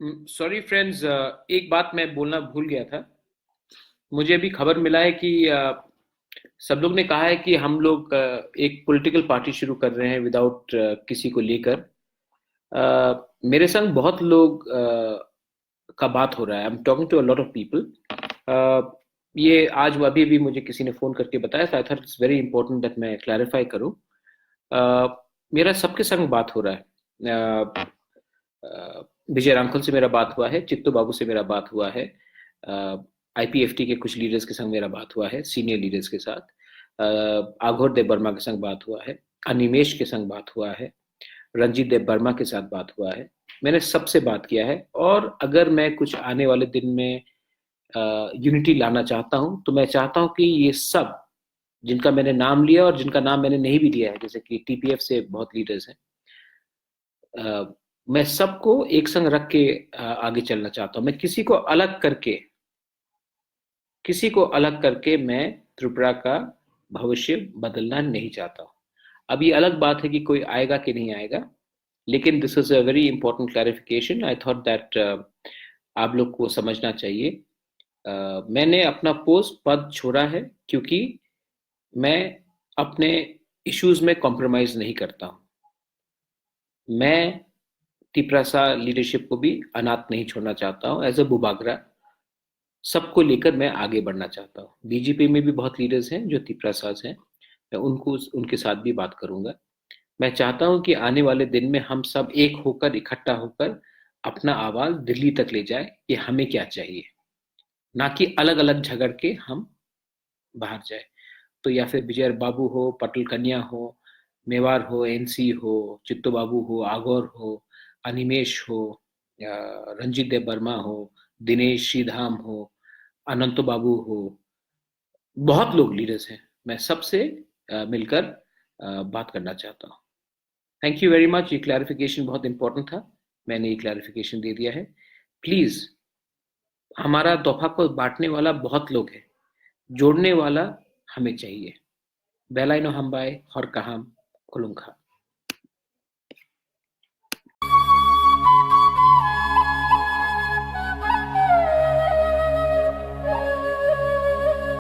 Sorry friends, एक बात मैं बोलना भूल गया था। मुझे अभी खबर मिला है कि सब लोग ने कहा है कि हम लोग एक पॉलिटिकल पार्टी शुरू कर रहे हैं विदाउट किसी को लेकर। मेरे संग बहुत लोग का बात हो रहा है। I am talking to a lot of people. ये आज अभी भी मुझे किसी ने फोन करके बताया था। I thought it's very important that मैं क्लैरिफाई करूं। मेरा सबके संग बात हो रहा है। विजय रामखल से मेरा बात हुआ है, चित्तू बाबू से मेरा बात हुआ है, आईपीएफटी के कुछ लीडर्स के संग मेरा बात हुआ है, सीनियर लीडर्स के साथ। आघोर देव वर्मा के संग बात हुआ है, अनिमेश के संग बात हुआ है, रंजीत देव वर्मा के साथ बात हुआ है। मैंने सबसे बात किया है। और अगर मैं कुछ आने वाले दिन में यूनिटी लाना चाहता हूं तो मैं चाहता हूं कि ये सब जिनका मैंने नाम लिया और जिनका नाम मैंने नहीं भी लिया है, जैसे कि टीपीएफ से बहुत लीडर्स हैं, मैं सबको एक संग रख के आगे चलना चाहता हूं। मैं किसी को अलग करके मैं त्रिपुरा का भविष्य बदलना नहीं चाहता हूं। अब ये अलग बात है कि कोई आएगा कि नहीं आएगा, लेकिन this is a very important clarification. I thought that आप लोग को समझना चाहिए। मैंने अपना पोस्ट पद छोड़ा है क्योंकि मैं अपने इश्यूज में कॉम्प्रोमाइज नहीं करता हूं। मैं तिपरासा लीडरशिप को भी अनाथ नहीं छोड़ना चाहता हूं। एज अ बुबागरा सबको लेकर मैं आगे बढ़ना चाहता हूँ। बीजेपी में भी बहुत लीडर्स हैं जो तिपरासाज हैं, मैं उनको उनके साथ भी बात करूंगा। मैं चाहता हूं कि आने वाले दिन में हम सब एक होकर, इकट्ठा होकर अपना आवाज दिल्ली तक ले जाए कि हमें क्या चाहिए, ना कि अलग अलग झगड़ के हम बाहर जाए। तो या फिर विजय बाबू हो, पटल कन्या हो, मेवार हो, एनसी हो, चित्तो बाबू हो, आगौर हो, अनिमेश हो, रंजीत देव वर्मा हो, दिनेश श्रीधाम हो, अनंतो बाबू हो, बहुत लोग लीडर्स हैं। मैं सबसे मिलकर बात करना चाहता हूँ। Thank you very much. ये क्लैरिफिकेशन बहुत इंपॉर्टेंट था, मैंने ये क्लैरिफिकेशन दे दिया है। प्लीज, हमारा तोहफा को बांटने वाला बहुत लोग हैं, जोड़ने वाला हमें चाहिए। बेलाइनो हम्बाई हर कहाम खुलुंखा।